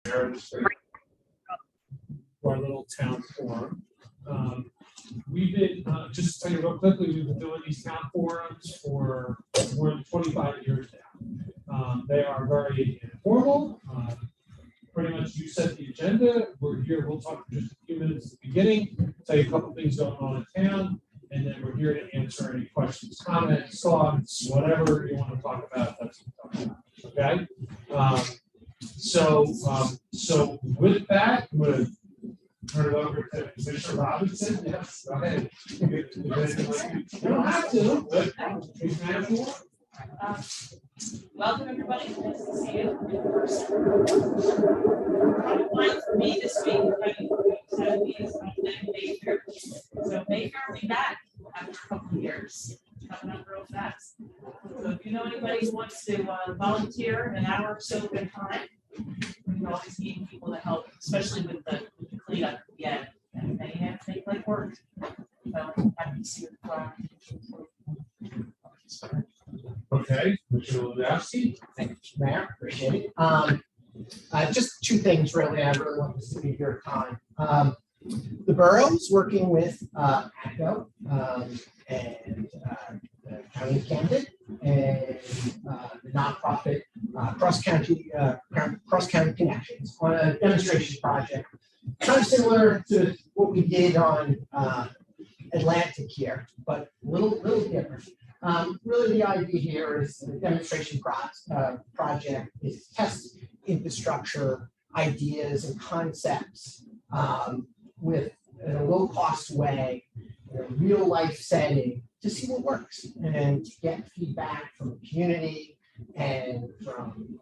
Our little town forum. We've been, just to tell you real quickly, we've been doing these town forums for more than 25 years now. They are very informal. Pretty much you set the agenda. We're here, we'll talk for just a few minutes at the beginning, tell you a couple things going on in town, and then we're here to answer any questions, comments, thoughts, whatever you want to talk about, that's what we're talking about. Okay? So with that, I'm going to turn it over to Commissioner Robinson. Yes, go ahead. You don't have to, but please, ma'am, if you want. Welcome, everybody. Nice to see you in person. Fine for me this week. Is Mayfair. So Mayfair will be back after a couple of years. Coming up real fast. So if you know anybody who wants to volunteer an hour or so of their time, we can always need people to help, especially with the cleanup at the end. And they have to take like work. So happy to see you. Okay, Commissioner Lewandowski. Thank you, Mayor. Appreciate it. Just two things really. I really want the city here time. The borough is working with ACO and the county of Camden and the nonprofit cross county connections on a demonstration project, kind of similar to what we did on Atlantic here, but a little different. Really, the idea here is the demonstration project is test infrastructure ideas and concepts with in a low-cost way, in a real-life setting, to see what works and to get feedback from the community and from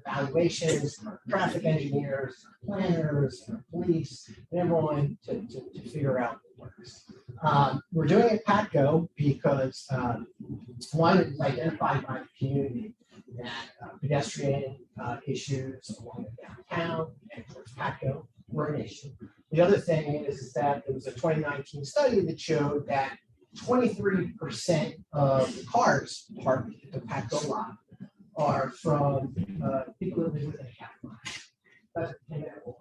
evaluations, from traffic engineers, planners, police, and everyone to figure out what works. We're doing it at PATCO because one is identified by the community that pedestrian issues along the downtown and towards PATCO were an issue. The other thing is that there was a 2019 study that showed that 23% of the cars parked at the PATCO lot are from people that live within a half mile. That's inevitable.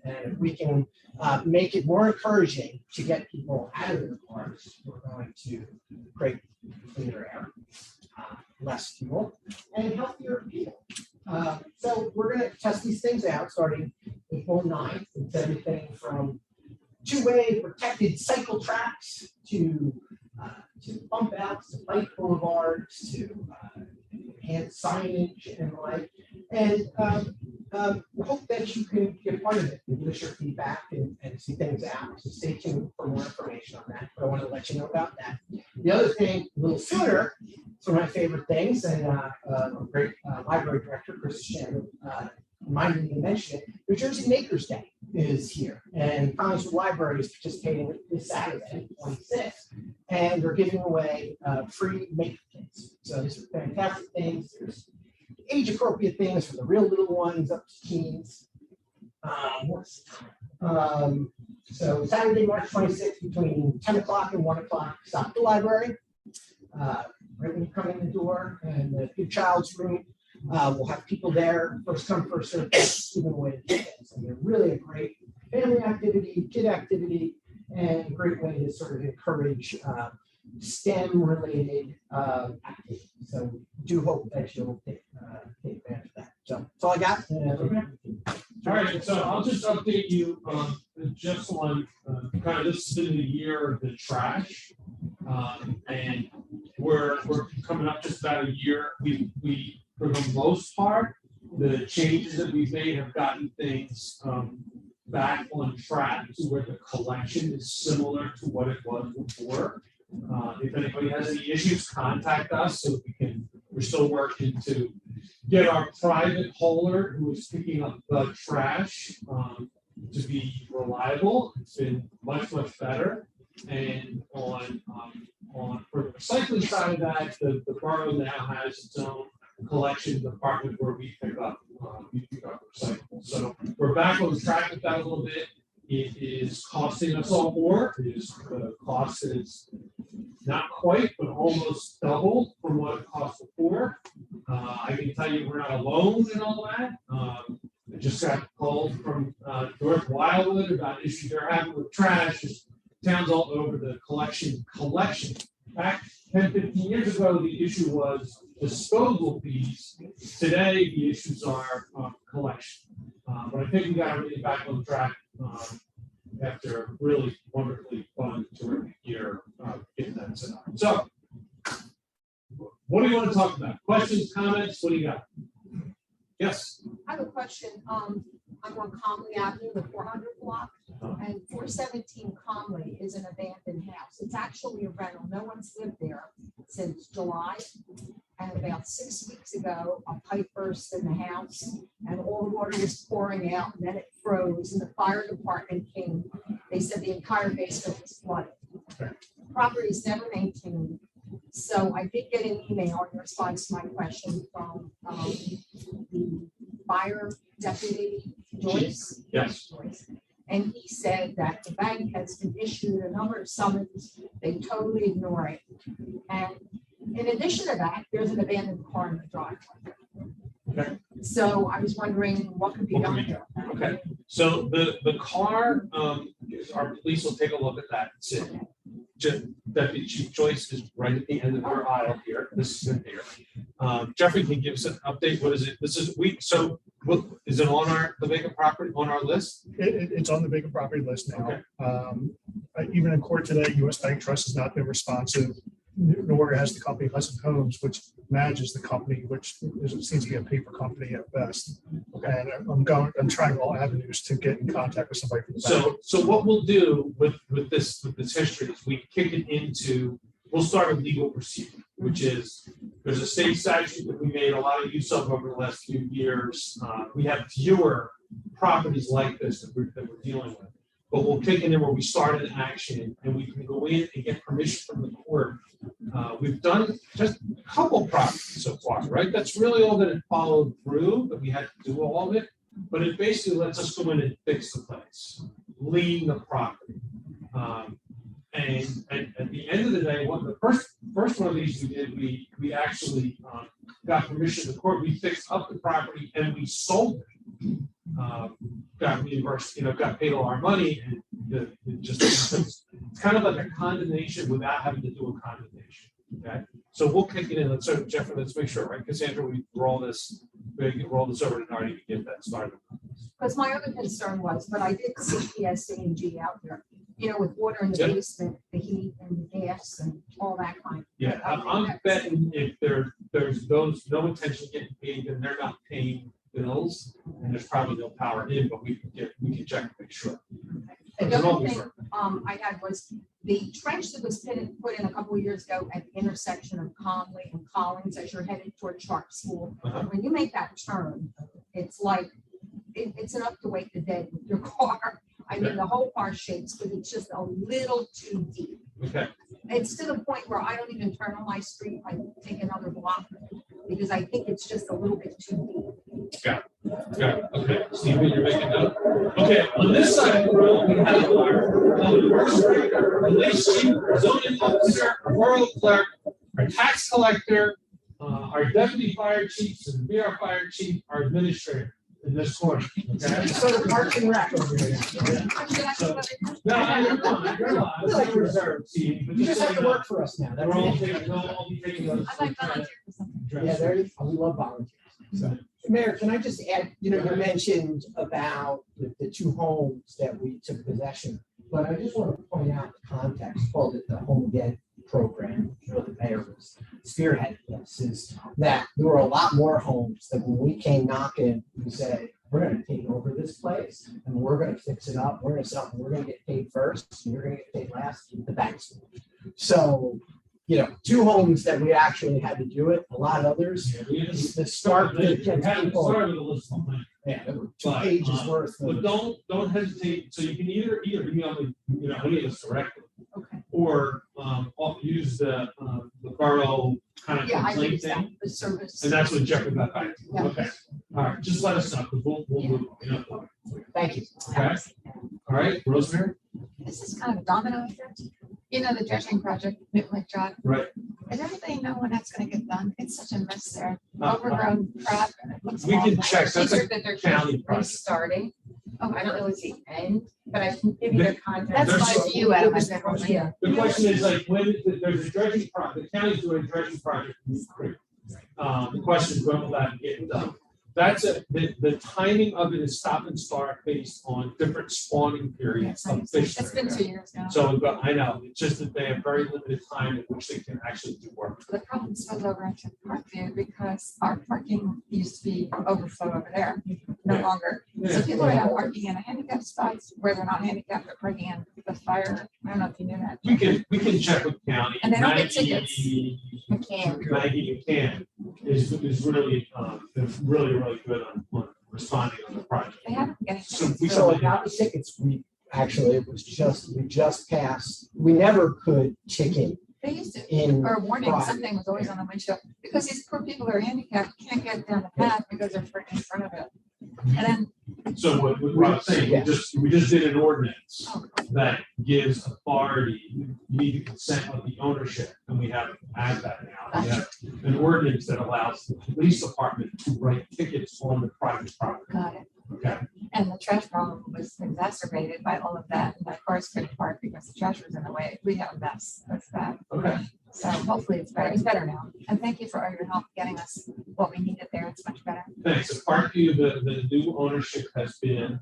And if we can make it more encouraging to get people out of their cars, we're going to create cleaner air, less fuel, and healthier people. So we're going to test these things out starting April 9th. It's everything from two-way protected cycle tracks to bump outs, to bike boulevards, to enhanced signage and the like. And we hope that you can be a part of it and give us your feedback and see things out. So stay tuned for more information on that. But I want to let you know about that. The other thing, a little sooner, it's one of my favorite things, and a great library director, Chris Shannon, reminded me to mention it. New Jersey Makers Day is here, and Congress Library is participating this Saturday, 26th, and they're giving away free maker kits. So these are fantastic things. There's age-appropriate things for the real little ones up to teens. So Saturday, March 26th, between 10 o'clock and 1 o'clock, stop at the library. Right when you come in the door, and the Good Child's Room, we'll have people there, first come, first served, giving away the tickets. And they're really a great family activity, kid activity, and a great way to sort of encourage STEM-related activity. So do hope that you'll take advantage of that. So that's all I got. All right, so I'll just update you just on kind of this has been the year of the trash, and we're coming up just about a year. We for the most part, the changes that we've made have gotten things back on track to where the collection is similar to what it was before. If anybody has any issues, contact us so we're still working to get our private hauler who is picking up the trash to be reliable. It's been much better. And on for the recycling side of that, the borough now has its own collection department where we pick up recyclables. So we're back on track with that a little bit. It is costing us all more. The cost is not quite, but almost double from what it cost before. I can tell you we're not alone in all that. just got called from North Wildwood about issues they're having with trash. There's towns all over the collection. Back 10, 15 years ago, the issue was disposal fees. Today, the issues are collection. But I think we got everything back on track after a really wonderfully fun, terrific year getting that set up. So, what do you want to talk about? Questions, comments? What do you got? Yes. I have a question. I'm on Conley Avenue, the 400 block, and 417 Conley is an abandoned house. It's actually a rental. No one's lived there since July. And about 6 weeks ago, a pipe burst in the house and all the water was pouring out, and then it froze, and the fire department came. They said the entire basement was flooded. Property is never maintained. So I did get an email in response to my question from the fire deputy, Joyce. Yes. Joyce. And he said that the bank has been issued a number of summons. They totally ignore it. And in addition to that, there's an abandoned car in the driveway. Okay. So I was wondering what could be What can done we there. Okay. So the car, our police will take a look at that. Deputy Chief Joyce is right at the end of her aisle here. This is in here. Jeffrey can give us an update. What is it? This is so what is it on the vacant property on our list? It's on the vacant property list now. Okay. Even in court today, U.S. Bank Trust has not been responsive, nor has the company Pleasant Homes, which manages the company, which seems to be a paper company at best. Okay. And I'm trying all avenues to get in contact with somebody from the bank. So what we'll do with this history is we kick it into, we'll start a legal proceeding, which is there's a state statute that we made a lot of use of over the last few years. We have fewer properties like this that we're dealing with, but we'll kick it in where we start an action and we can go in and get permission from the court. We've done just a couple properties so far, right? That's really all that it followed through, but we had to do all of it. But it basically lets us go in and fix the place, lien the property. And at the end of the day, the first one of these we did, we actually got permission from the court. We fixed up the property and we sold it. Got reimbursed, got paid all our money, and it's kind of like a condemnation without having to do a condemnation. Okay, so we'll kick it in. So Jeffrey, let's make sure, right, Cassandra, we roll this over to Nardi to get that started. Because my other concern was, but I did see PSA&G out there, with water in the basement, the heat and the gas and all that kind. Yeah, I'm betting if there's those no intention of getting paid, then they're not paying bills, and there's probably no power in, but we can check and make sure. And the other thing I had was the trench that was put in a couple of years ago at the intersection of Conley and Collins as you're headed toward Sharp School. When you make that turn, it's like it's enough to wake the dead with your car. I mean, the whole car shakes, but it's just a little too deep. Okay. It's to the point where I don't even turn on my street. I take another block because I think it's just a little bit too deep. Got it. Okay. Steve, you're making note. Okay. On this side of the road, we have our public works director, police chief, zoning officer, borough clerk, our tax collector, our deputy fire chief, and be our fire chief, our administrator in this corner. Okay. So the Parks and Rec over here. So, no, you're not. It's like reserved, Steve. But You just have to work for us now. We'll all That's it. we'll all be taking those. I might volunteer for something. Yeah, there you go. We love volunteers. So, Mayor, can I just add, you mentioned about the two homes that we took possession of, but I just want to point out the context, called it the Home Again program, the mayor was spearheading this, is that there were a lot more homes that when we came knocking, we said, we're going to take over this place and we're going to fix it up. We're going to sell, we're going to get paid first, and you're going to get paid last, the bank's. So, two homes that we actually had to do it, a lot of others, the start with 10 people. Sorry with the list. Yeah, there were 2 pages worth. But don't hesitate. So you can either email me, any of us directly, Okay. or use the borough kind of Yeah, I complaint use that, thing, the service. and that's what Jeffrey got back to. Yeah. Okay. All right. Just let us know, because we'll move. Thank you. Okay. All right, Rosemary. This is kind of a domino effect. The dredging project, Newton Lake Drive, Right. Does everybody know when that's gonna get done? It's such a mess there. Uh, Overgrown crap. And it looks We can awful. check, that's a county project. Starting. Oh, I don't know it's the end, but I can give you the contact. That's There's my some- view out of my bedroom. Yeah. The question is like, when there's a dredging project, the county's doing a dredging project. in Moot Creek. The question is, when will that get done? That's the timing of it is stop and start based on different spawning periods of fish. It's been 2 years now. So, but I know, it's just that they have very limited time in which they can actually do work. The problem spills over into Parkview because our parking used to be overflow over there, no Yeah. longer. So Yeah. people are now parking in a handicap spots where they're not handicapped, they're parking in the fire. I don't know if you knew that. We can check with the county. And they don't get Maggie- tickets. You can't. Maggie, you can, is really good on responding on the project. They haven't been getting So tickets. we So about the tickets, we just passed, we never could ticket They used to, in. or warning, Right. something was always on the windshield, because these poor people who are handicapped can't get down the path because they're in front of it. And then, So what I'm saying, we just did an ordinance oh, that gives authority, you need the consent of the ownership, and we have to add that now. We have an ordinance that allows the police department to write tickets on the private property, got it. okay? And the trash problem was exacerbated by all of that, and my cars couldn't park because the trash was in the way. We have a mess, that's bad. Okay. So hopefully it's better, now. And thank you for all your help getting us what we needed there, it's much better. Thanks. At Parkview, the new ownership has been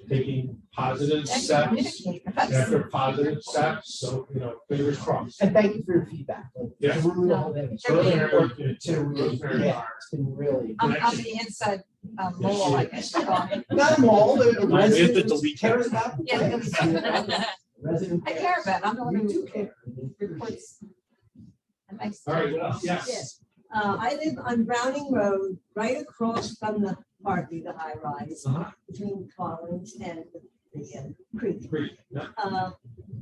taking positive And steps communicate with us. after positive steps, so, fingers crossed. And thank you for your feedback. Like, Yeah. through the whole thing. It's They're really being- important to, Rosemary yeah, Farm. it's been really. I'm the inside mole, I guess. you call me. Not them all, the We have to residents delete cares about. the Yeah. plants, you know? Resident I care about it. I'm the one We who do care. reports. And I All right, what else? Yes. Yes. I live on Browning Road, right across from the Harvey, the high rise, Uh-huh. between Collins and the creek. Great. Yeah.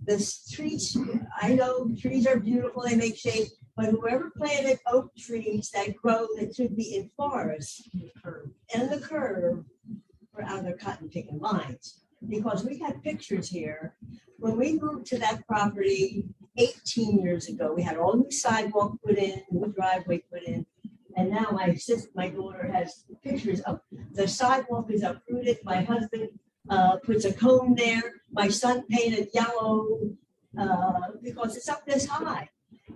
The streets, I know trees are beautiful, they make shade, but whoever planted oak trees that grow that should be in forests and the curve were out of cotton picking lines. Because we had pictures here, when we moved to that property 18 years ago, we had all new sidewalk put in, new driveway put in. And now my daughter has pictures of the sidewalk is uprooted. My husband puts a cone there. My son painted yellow because it's up this high.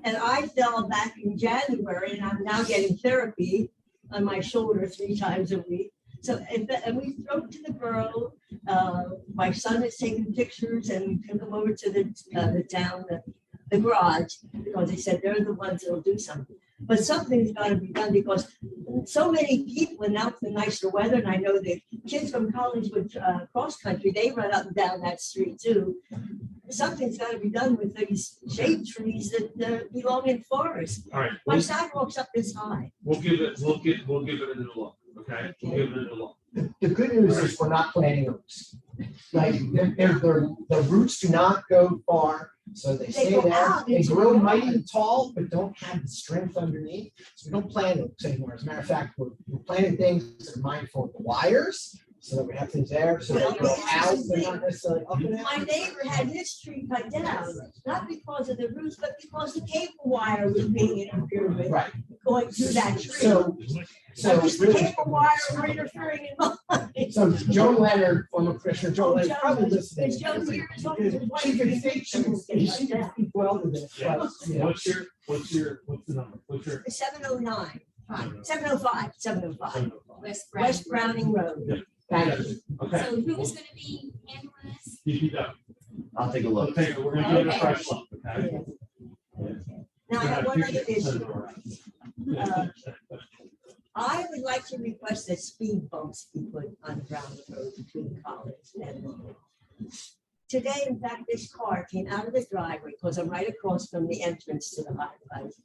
And I fell back in January and I'm now getting therapy on my shoulder 3 times a week. So, and we drove to the borough. My son is taking pictures and we took them over to the town, the garage, because they said they're the ones that'll do something. But something's got to be done because so many people, and now it's the nicer weather, and I know the kids from college with cross country, they run up and down that street too. Something's got to be done with these shade trees that belong in forests. All right. My sidewalk's up this high. We'll give it a new look, okay? We'll give it a new look. The good news is we're not planting oaks. Like, the roots do not go far, so they stay go there. out They into grow the mighty yard. tall, but don't have the strength underneath. So we don't plant oaks anymore. As a matter of fact, we're planting things that are mindful of the wires, so that we have things there, so they go out, they're not necessarily up and out. My neighbor had his tree cut down, not because of the roots, but because the cable wire was being interfered with Right, going through that tree. so The really, cable wire were interfering in mine. so Joe Leonard, former commissioner, Joe Leonard, probably listening. Is Joe here? Talking to his wife. She can speak, she can speak well to this, Yeah. but, you know. What's the number? What's your? 709, 705, 705, West West Browning Road. Thank you. Okay. So who's gonna be handling this? DPW. I'll take a We'll look. take it, we're gonna give it a fresh look, okay? Now, I have one other issue. Yeah. I would like to request that speed bumps be put on Browning Road between College and today, in fact, this car came out of the driveway because I'm right across from the entrance to the high rise.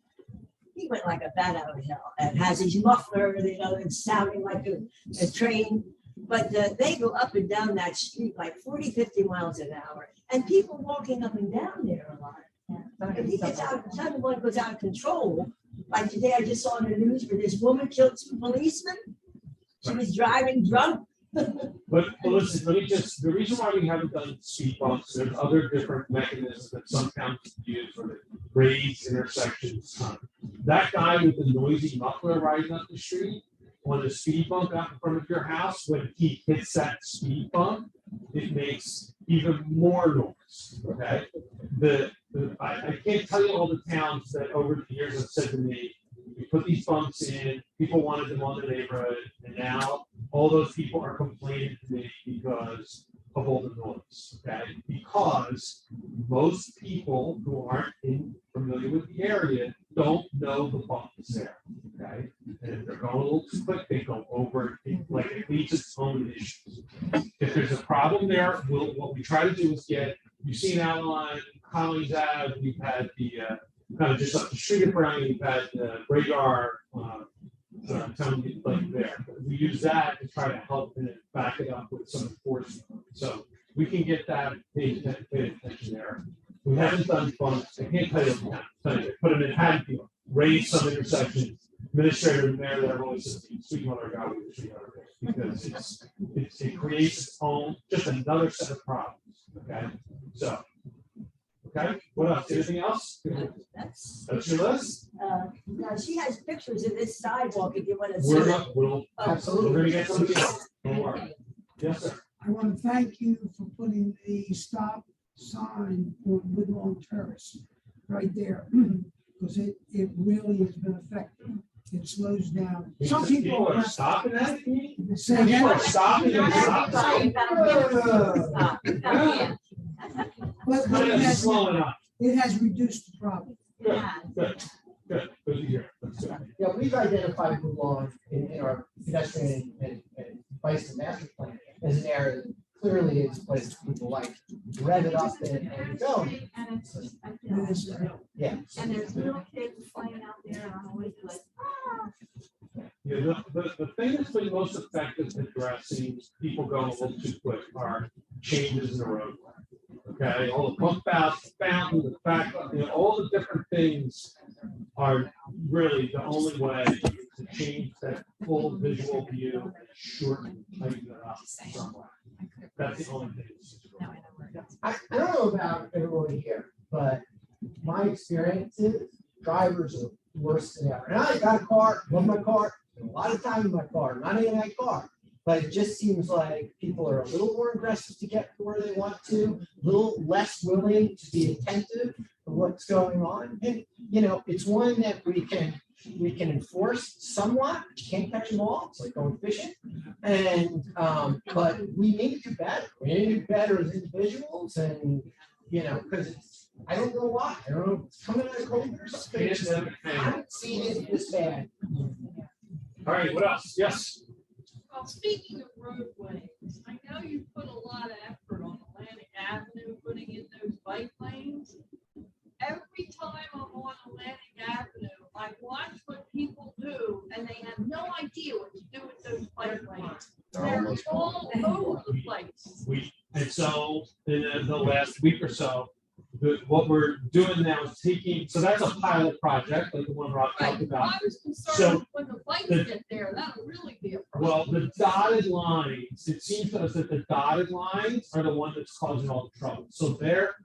He went like a bat out of hell and has his muffler, and sounding like a train. But they go up and down that street like 40, 50 miles an hour, and people walking up and down there a lot. If he gets out, someone goes out of control. Like today, I just saw in the news where this woman killed 2 policemen. She was driving drunk. But listen, the reason why we haven't done speed bumps, there's other different mechanisms that some towns use for the raised intersections. that guy with the noisy muffler riding up the street on the speed bump out in front of your house, when he hits that speed bump, it makes even more noise, okay? I can't tell you all the towns that over the years have said to me, we put these bumps in, people wanted them on the neighborhood, and now all those people are complaining to me because of all the noise, okay? Because most people who aren't familiar with the area don't know the bump is there, okay? And if they're going a little too quick, they go over it, like it leads its own issues. If there's a problem there, what we try to do is you've seen out on Collins Ave, we've had the, kind of just up the street of Brown, we've had the radar, telling you like there. We use that to try to help and back it up with some enforcement. So we can get that paid attention there. We haven't done bumps. I can't tell you that. Put them in Hadfield, raise some intersections. Administrator and mayor that always says, sweet mother God, because it creates its own, just another set of problems. Okay, so. Okay, what else? Anything else? That's your list? Now she has pictures of this sidewalk if you want to see. We'll absolutely. We're gonna get somebody else. Don't worry. Yes, sir. I want to thank you for putting the stop sign on Woodlawn Terrace right there, because it really has been effective. It slows down. Some people are stopping that. Say People are again? stopping and stopping. But it has reduced the problem. Good to hear. That's good. Yeah, we've identified Woodlawn in our pedestrian and bicycle master plan as an area that clearly is a place people like to rev it up and go. Yeah. And there's little kids playing out there, and I'm always like, Yeah, the thing that's been most effective at addressing people going a little too quick are changes in the roadway. Okay, all the pump outs, the fountain, the back, all the different things are really the only way to change that full visual view and shorten, tighten it up somewhere. That's the only thing. I don't know about everyone here, but my experience is drivers are worse than ever. And I got a car, love my car, a lot of time in my car, not in my car. But it just seems like people are a little more aggressive to get to where they want to, a little less willing to be attentive to what's going on. And, it's one that we can enforce somewhat. You can't catch them all. It's like going fishing. And, but we need to do better. We need to do better as individuals and, because I don't know why. I don't know. It's coming out of COVID or something. I haven't seen it this bad. All right, what else? Yes. Well, speaking of roadways, I know you put a lot of effort on Atlantic Avenue, putting in those bike lanes. Every time I'm on Atlantic Avenue, I watch what people do, and they have no idea what to do with those bike lanes. They're all over the place. And so in the last week or so, what we're doing now is so that's a pilot project, like the one Rob Right, talked about. I was concerned So when the bikes get there, that'll really be a problem. Well, the dotted lines, it seems to us that the dotted lines are the one that's causing all the trouble. So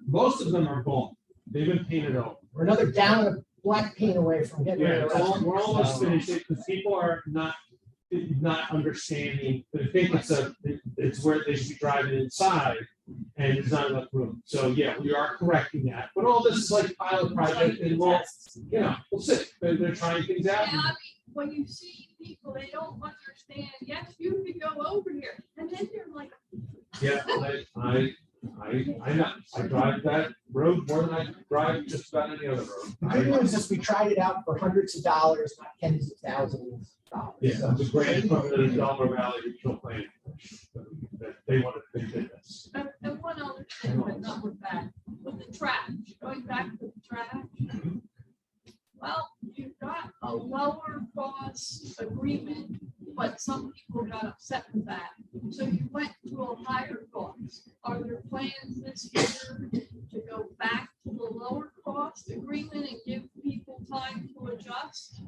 most of them are gone. They've been painted over. We're another gallon of black paint away from getting rid of the rest. We're almost finished because people are not understanding. They think it's where they should be driving inside, and there's not enough room. So yeah, we are correcting that. But all this is like pilot project, and we'll see. They're trying things out. Yeah, I mean, when you see people, they don't understand, yes, you can go over here, and then they're like. Yeah, I know. I drive that road more than I drive just about any other road. The good news is we tried it out for hundreds of dollars, not tens of thousands of dollars. Yeah, So- it's a grant from the Delaware Valley Regional Planning Commission. They did this. And one other thing, but not with that, with the trash, going back to the trash. Well, you've got a lower cost agreement, but some people got upset with that. So you went to a higher cost. Are there plans this year to go back to the lower cost agreement and give people time to adjust?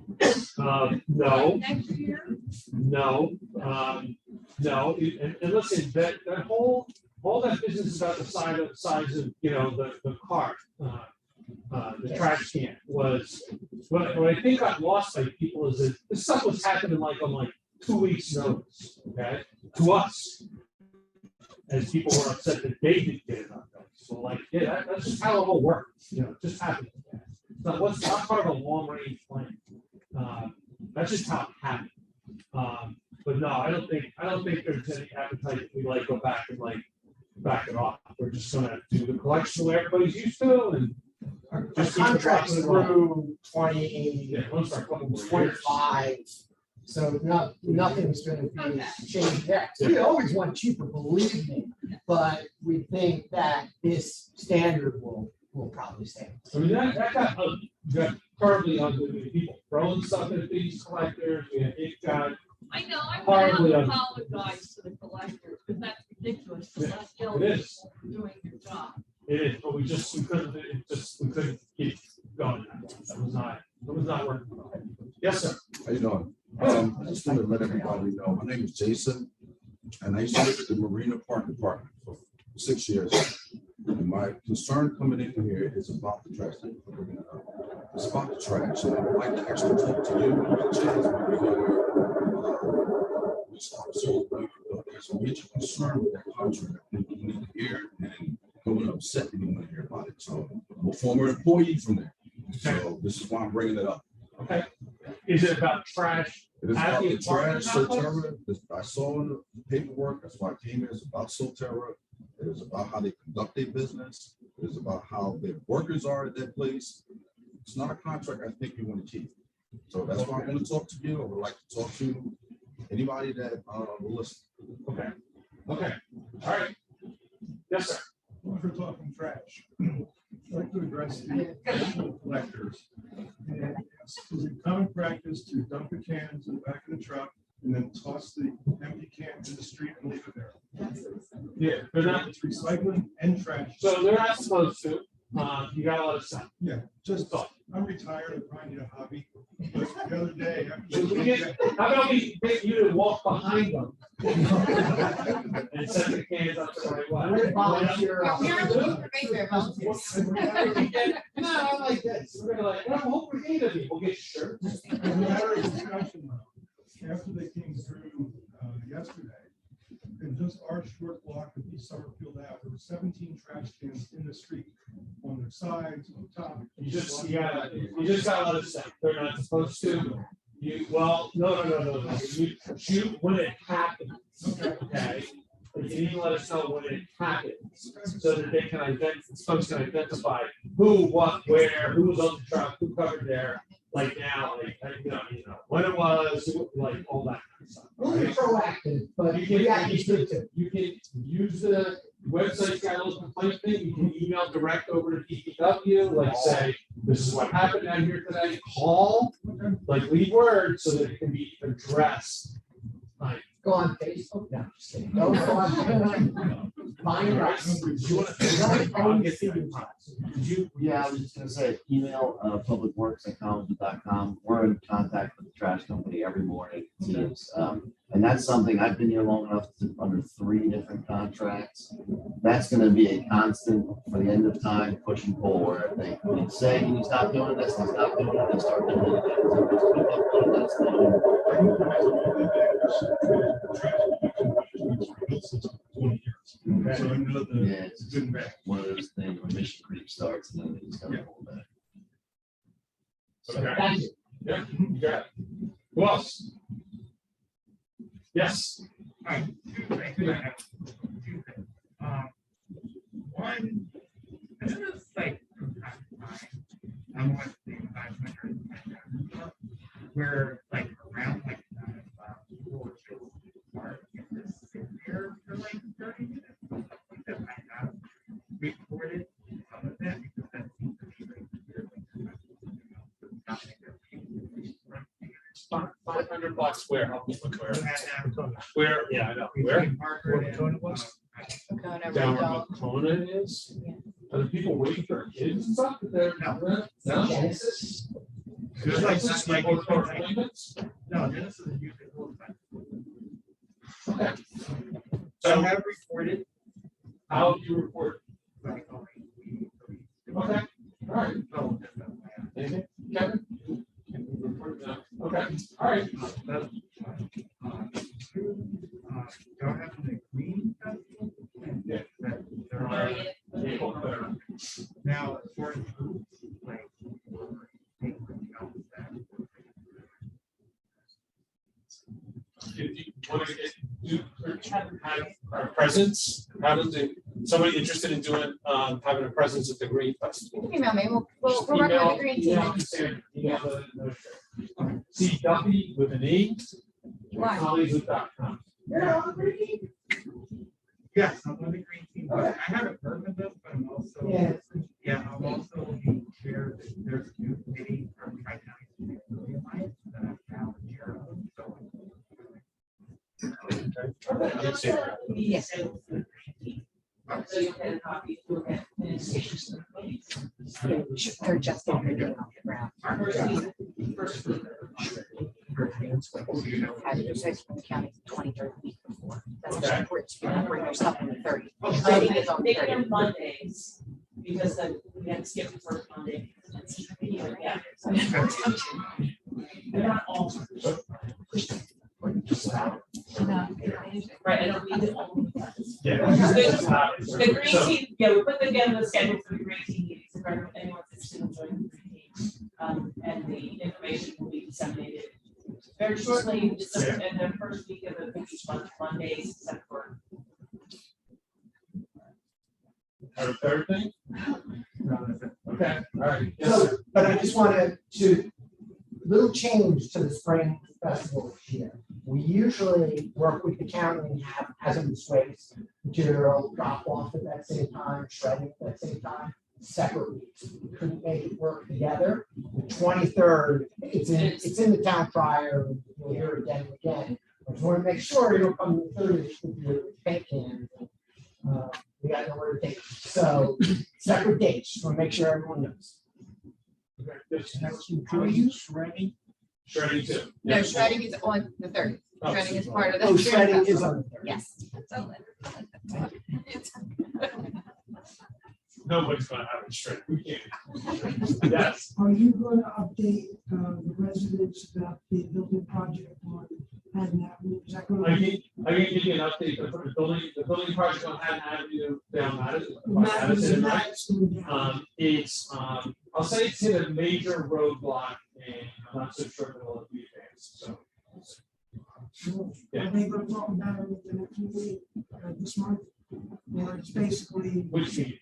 No. Next year? No, no, and listen, that all that business is about the size of, the car. the trash can was, what I think got lost by people is that this stuff was happening like on like 2 weeks notice, okay, to us. As people were upset that they didn't get it on those. So like, yeah, that's just how it all works, you know, it just happened. It's not part of a long range plan. That's just how it happened. But no, I don't think there's any appetite that we like go back and like back it off. We're just gonna do the collection the way everybody's used to and Our just keep contracts it rolling. through 20, Yeah, once for a couple more years. 25. So nothing's gonna be changed there. We always want cheaper, believe me, but we think that this standard will probably stay. I mean, that got horribly ugly with people throwing stuff at these collectors, and it got, I know, I Horribly want to ugly. apologize to the collectors, because that's ridiculous, to Yeah, let it them is. doing their job. It is, but we couldn't keep going. That was not working. Yes, sir. How you doing? I just want to let everybody know, my name is Jason, and I used to work at the Marina Park Department for 6 years. And my concern coming in here is about the trash. Thank you for bringing it up. It's about the trash, and I would like to actually talk to you. So there's a major concern with that contract. I think you need to hear, and don't want to upset anyone here about it. So I'm a former employee from there. So this is why I'm bringing it up. Okay. Is it about trash? It is At about the the trash, apartment Soterra. I saw in the paperwork, that's why I came here. It's about Soterra. It is about how they conduct their business. It is about how their workers are at that place. It's not a contract I think you want to keep. So that's why I want to talk to you. I would like to talk to anybody that will listen. Okay. Okay. All right. Yes, sir. Well, if we're talking trash, I'd like to address the collectors. And is it common practice to dump the cans in the back of the truck and then toss the empty cans in the street and leave it there? Yeah, they're not, It's recycling and trash. so they're not supposed to. You gotta let us know. Yeah, just, I'm retired, I probably need a hobby. But the other day. So we get, how about we get you to walk behind them? And set the cans up the right way. We're volunteer. No, I like this. We're gonna like, well, hope we're eight of you. We'll get your shirt. As a matter of discussion, after they came through yesterday, in just our short block of East Summerfield Ave, there were 17 trash cans in the street, on their sides, on top. You just gotta let us know. They're not supposed to. No. You shoot when it happens. Okay. But you need to let us know when it happens, so that they can folks can identify who, what, where, who was on the truck, who covered there, like now, you know, when it was, like all that kind of stuff. We'll be proactive, but You we got can, to do too. you can use the website's got a little complaint thing, you can email direct over to DPW, like say, this is what happened out here today, call, like leave word so that it can be addressed. Like, Go on Facebook. No, just kidding. Don't go on Facebook. Find us. I'll get you. Did you? Yeah, I was just gonna say, email publicworks@college.com. We're in contact with the trash company every morning, it seems. And that's something, I've been here long enough to under 3 different contracts. That's gonna be a constant for the end of time, push and pull, where they say, can you stop doing this, and stop doing it, and start doing it. So just keep up with it, that's So I know the Yeah, it's good and bad. one of those things where mission creep starts and then they just gotta pull back. Okay. Thank you. Yeah, you got it. Who else? Yes. Hi, I could have 2 things. One, I noticed like from time to time, I'm watching 500 where like around like people would show mark and just sit there for like 30 minutes. Like that I have recorded some of that because that seems to be like weird. Nothing that people 500 blocks where? I'll look where. where. Where? Yeah, I know. Where? Where Dakota was? Down where Makona is? Are the people waiting for kids and stuff? No. Genesis. There's like just like appointments? no, this is a usually all the time. Okay. So I So have recorded. how do you report? Like, Okay. All right. Anything, Kevin? Okay, all right. Don't have the green festival? Yeah. There are. Now, for groups, like, If you want to have a presence, somebody interested in doing, having a presence at the Green Festival? You can email me, we'll Just work with email- the green team. email the- See Duffy with an E. Why? Colleagues with .com. yes, I'm on the green team, but I haven't heard of this, but I'm also, I'm also the chair, there's a new committee from Tri-County Alliance that I'm now the chair of, so. Yes. So you can copy, look at administration. They're just getting their off the ground. First week. Had to say from the county 23rd week before. That's why it's important to bring their stuff on the 30th. Planning is on the They do 30th. Mondays, because then we had to skip the first Monday. Yeah. They're not all. Right, I don't need it all. Yeah. The green team, yeah, we put together the schedule for the green team meetings, if anyone's interested in joining the green team. And the information will be disseminated very shortly, just in the first week of each month, Mondays, except for. Have a third thing? Okay, all right. Yes, So, sir. but I just wanted to, little change to the spring festival this year. We usually work with the county and have hazardous waste material drop off at that same time, shredding at that same time, separate weeks. We couldn't make it work together. The 23rd, it's in the town crier, you'll hear it again and again. I just want to make sure you don't come to the 30th with your paint can. We got nowhere to take it. So separate dates, just want to make sure everyone knows. How are you shredding? Shredding too. No, shredding is on the 30th. Oh. Shredding is part of the. Oh, shredding is on the 30th. Yes. So, Nobody's gonna have it shredded. We can't. Yes. Are you going to update the residents about the building project on Haddon Avenue? Is that going I to be? can give you an update for the building project on Haddon Avenue down Madison, Madison, right? Madison, I'll say it's hit a major roadblock and I'm not so sure if it'll be advanced, so. Sure. Yeah. Are they going to talk about it at the next meeting this month? Or it's basically. Which meeting?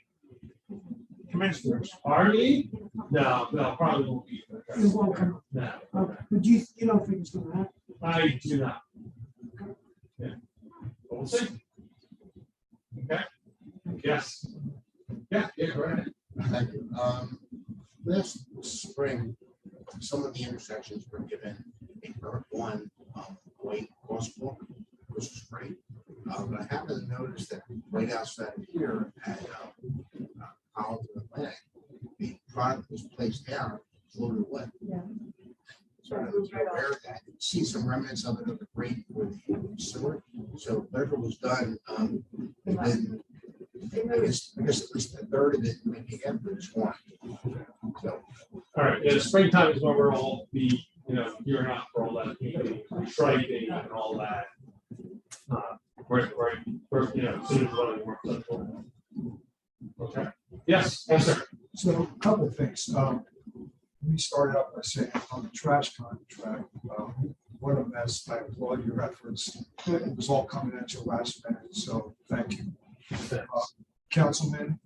Commissioners. Hardly? No, probably won't be. It won't come up. No, Okay, but you don't think it's going to happen? I do not. Yeah. But we'll see. Okay. Yes. Yeah, go ahead. Thank you. Last spring, some of the intersections were given a Earth One white crosswalk, which was great. But I happened to notice that right outside of here at Collins and Atlantic, the product was placed down, floated away. Yeah. So I was aware of that. See some remnants of it of the grate for the sewer. So whatever was done, and then I guess at least a third of it, maybe half of it is gone. So. All right, yeah, the springtime is when we're all gearing up for all that, striping and all that. We're soon as running more. Okay, yes, sir. So a couple of things. We started up by saying on the trash contract, what a mess. I applaud your efforts. It was all coming at you last minute, so thank you. Councilman,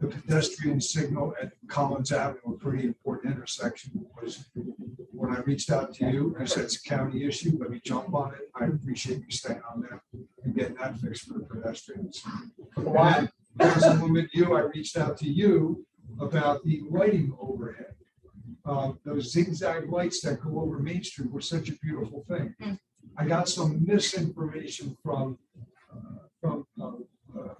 the pedestrian signal at Collins Avenue, a pretty important intersection, was when I reached out to you, you said it's a county issue, let me jump on it. I appreciate you staying on that and getting that fixed for the pedestrians. And Councilwoman, I reached out to you about the lighting overhead. Those zigzag lights that go over Main Street were such a beautiful thing. I got some misinformation from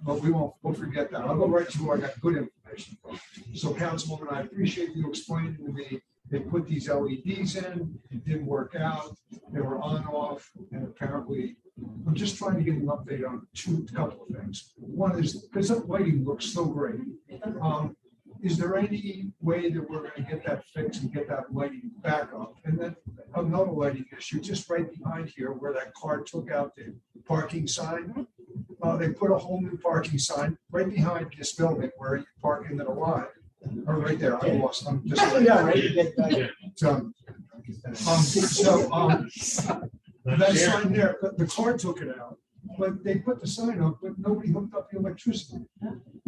but we'll forget that. I'll go right to where I got good information from. So Councilwoman, I appreciate you explaining to me, they put these LEDs in, it didn't work out, they were on off, and apparently, I'm just trying to get an update on a couple of things. One is, because that lighting looks so great. is there any way that we're gonna get that fixed and get that lighting back up? And then another lighting issue, just right behind here where that car took out the parking sign. They put a whole new parking sign right behind this building where you park into the lot. Or right there, I'm lost, I'm just. Yeah, right. That sign there, the car took it out, but they put the sign up, but nobody hooked up the electricity.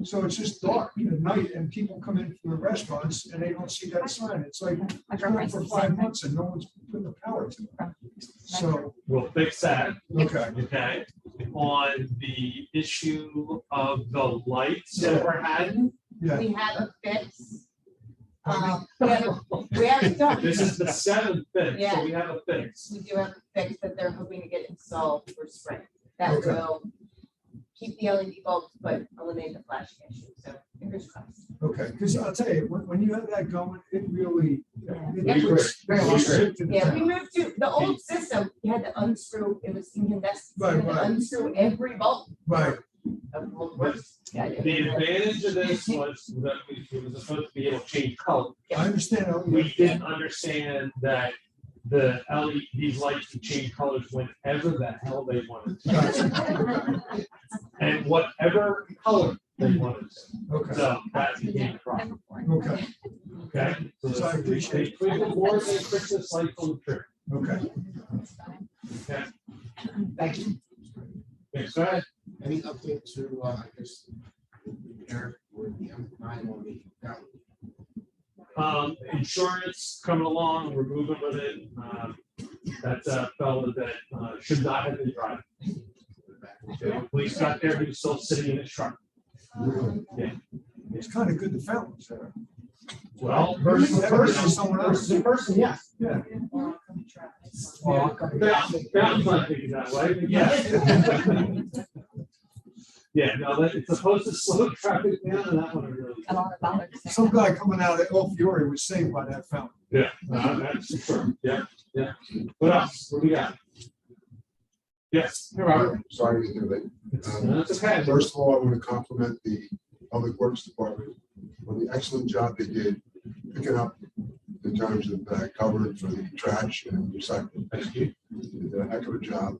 So it's just dark at night and people come in from the restaurants and they don't see that sign. It's like, it's been for 5 months and no one's putting the power to it. So, We'll fix that. okay, Okay, on the issue of the lights Yeah. overhead. yeah. We have a fix. We haven't done. This is the 7th fix, Yeah. so we have a fix. We do have a fix that they're hoping to get installed for spring. That Okay. will keep the LED bulbs, but eliminate the flashing issue. So fingers crossed. Okay, because I'll tell you, when you have that going, it really. Yeah. it Yeah, puts- very well. shift in the Yeah, we town. moved to the old system. You had to unscrew, it was incandescent. So you had to Right. unscrew every bulb. Right, of the old works. Yeah, yeah. The advantage of this was that it was supposed to be able to change color. I understand. We didn't understand that the LED, these lights can change colors whenever the hell they wanted. Gotcha. And whatever color they wanted. Okay, So that became a problem. okay, Okay? So I appreciate- We put more than Christmas lights on the tree. okay. Okay? Thank you. Thanks, go ahead. Any update to, I guess, Eric, or the M9 on the fountain? Insurance coming along, we're moving with it. That's a fellow that should not have been driving. Okay, police got there, he was still sitting in his truck. Yeah. It's kind of good to found there. Well, Versus someone else. In person, yes. Yeah. Fountain's not thinking that way, but yeah. Yeah, no, it's supposed to slow traffic down and that one really. A lot of dollars. Some guy coming out of El Fiore was saved by that fountain. Yeah, that's for sure. Yeah, yeah. What else? What do we got? Yes, hey, Robert. Sorry to be late. That's okay. First of all, I want to compliment the Public Works Department on the excellent job they did picking up in terms of coverage for the trash and recycling. Thank you. They did a heck of a job.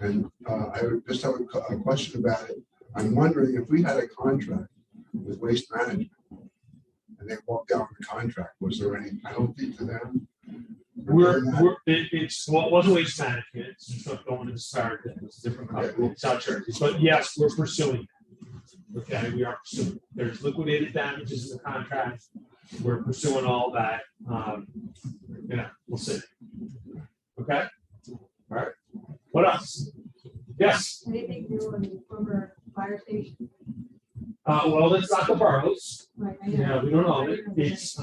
And I would just have a question about it. I'm wondering if we had a contract with Waste Management and they walked out the contract, was there any penalty to them? It's well, it wasn't Waste Management, it's just not going to disparage it, it's a different company, it's South Jersey, but yes, we're pursuing. Okay, we are pursuing, there's liquidated damages in the contract, we're pursuing all that, we'll see. Okay, all right, what else? Yes, Anything new on the former fire station? well, it's not the boroughs, Right, I yeah, know. we don't own it, it's,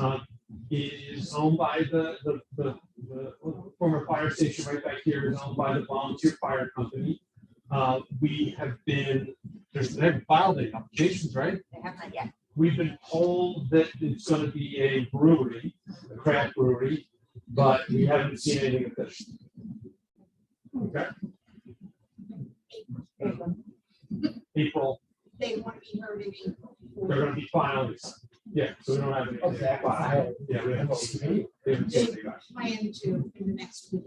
it is owned by the former fire station right back here is owned by the volunteer fire company. We have been, they've filed the applications, right? They have not yet. We've been told that it's gonna be a brewery, a craft brewery, but we haven't seen anything official. Okay, April, They want to be heard in April. they're gonna be filing. Yeah, so we don't have any. Okay. Yeah, we haven't seen anything yet. Plan to in the next week.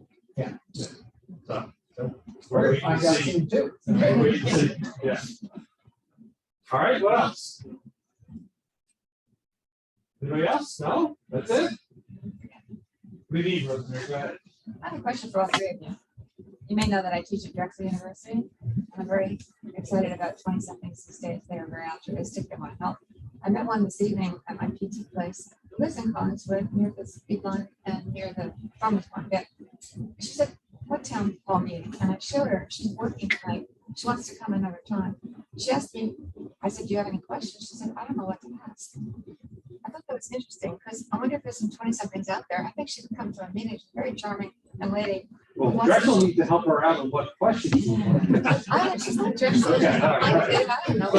So. We're We're gonna waiting find to out see. soon too. We're waiting to see. Yeah. All right, what else? Anybody else? No? That's it? We need Rosemary, go ahead. I have a question for all three of you. You may know that I teach at Drexel University. and I'm very excited about 20-somethings these days. They are very altruistic. They want to help. I met one this evening at my PT place. Who lives in Collinswood, near the big line and near the farmer's market. She said, "What town hall meeting?" And I showed her. She's working tonight. She wants to come another time. She asked me, I said, "Do you have any questions?" She said, "I don't know what to ask." I thought that was interesting because I wonder if there's some 20-somethings out there. I think she could come to a meeting. She's very charming young lady. Well, Drexel needs to help her out on what questions. She's She's not Drexel. Okay, all right. I don't know.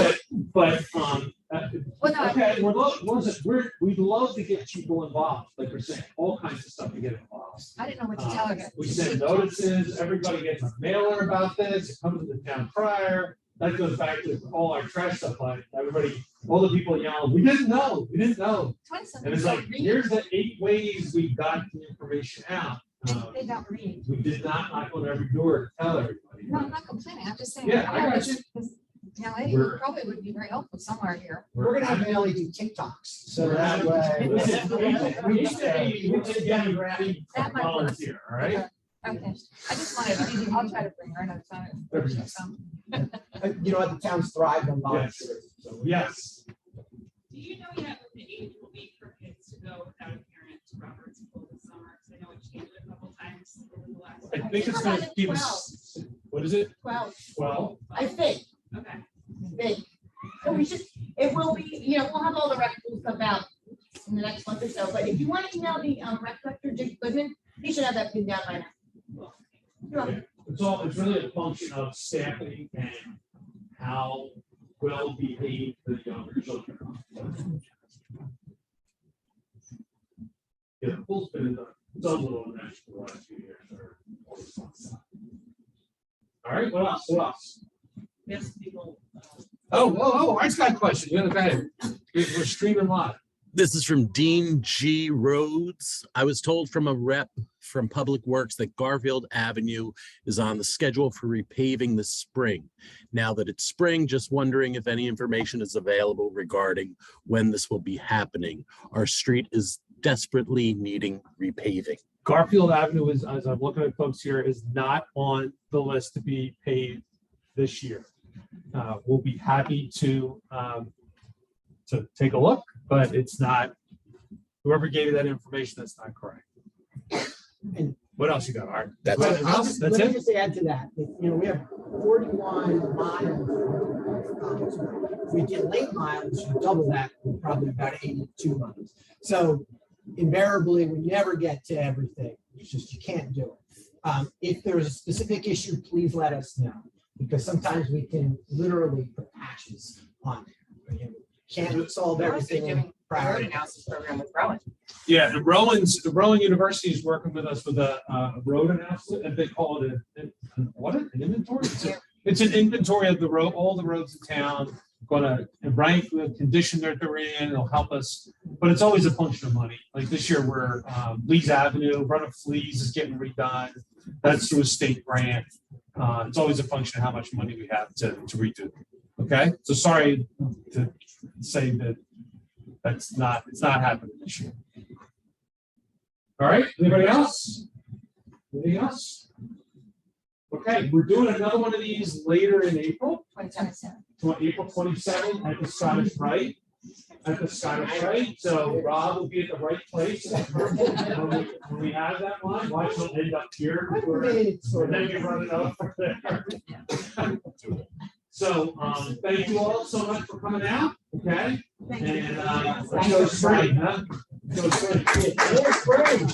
But, Well, no, okay, we'd love to get people involved, like we're saying, all kinds of stuff to get involved. I didn't know what to tell her. We send notices, everybody gets a mailer about this, it comes to the town crier, that goes back to all our trash stuff, like everybody, all the people yelling, we didn't know. And it's like, here's the 8 ways we got the information out. They don't read. We did not knock on every door to tell everybody. No, I'm not complaining. I'm just saying. Yeah, I got you. You know, it We're- probably would be very helpful somewhere here. We're gonna have Bailey do TikToks, so that way. Listen, we used to get ready That might work. volunteer, all right? Okay, I just wanted, I'll try to bring her another time. You know what, the town's thrived on volunteers. So, yes. Do you know yet what the age will be for kids to go without a parent to Robert's Pool this summer? Because I know it changed a couple times over the last. I think it's gonna be, what is it? 12, 12? I think. Okay. Big. So we should, it will be, you know, we'll have all the rec rules come out in the next month or so, but if you want to email the rec director, Dick Goodman, he should have that pinned down by now. Sure. It's really a function of staffing and how well behaved the younger children are. Yeah, the pool's been it's a little nice for the last few years. All right, what else? Yes, people. Oh, Art's got a question. Go ahead. We're streaming live. This is from Dean G. Rhodes. I was told from a rep from Public Works that Garfield Avenue is on the schedule for repaving this spring. Now that it's spring, just wondering if any information is available regarding when this will be happening. Our street is desperately needing repaving. Garfield Avenue is, as I'm looking at folks here, is not on the list to be paved this year. We'll be happy to take a look, but it's not, whoever gave you that information, that's not correct. And what else you got, Art? That's Well, it. Let That's me it? just add to that, you know, we have 41 miles. If we did late miles, you double that, we're probably about 82 miles. So invariably, we never get to everything. It's just, you can't do it. If there's a specific issue, please let us know, because sometimes we can literally put patches on there. You know, can't solve everything in prior. Analysis program with Rowan. Yeah, the Rowan University is working with us with a road analysis, and they call it an inventory? It's an inventory of the road, all the roads in town, gonna rank the condition that they're in, it'll help us, but it's always a function of money. Like this year, we're Lee's Avenue, Run of Fleas is getting redone. That's through a state grant. It's always a function of how much money we have to redo. Okay, so sorry to say that it's not happening this year. All right, anybody else? Anything else? Okay, we're doing another one of these later in April. 2027. April 27th at the Scottish Rite. So Rob will be at the right place when we have that one. Watch he'll end up here. And then you run it up from there. So thank you all so much for coming out. Okay. And show spring, huh? Show spring.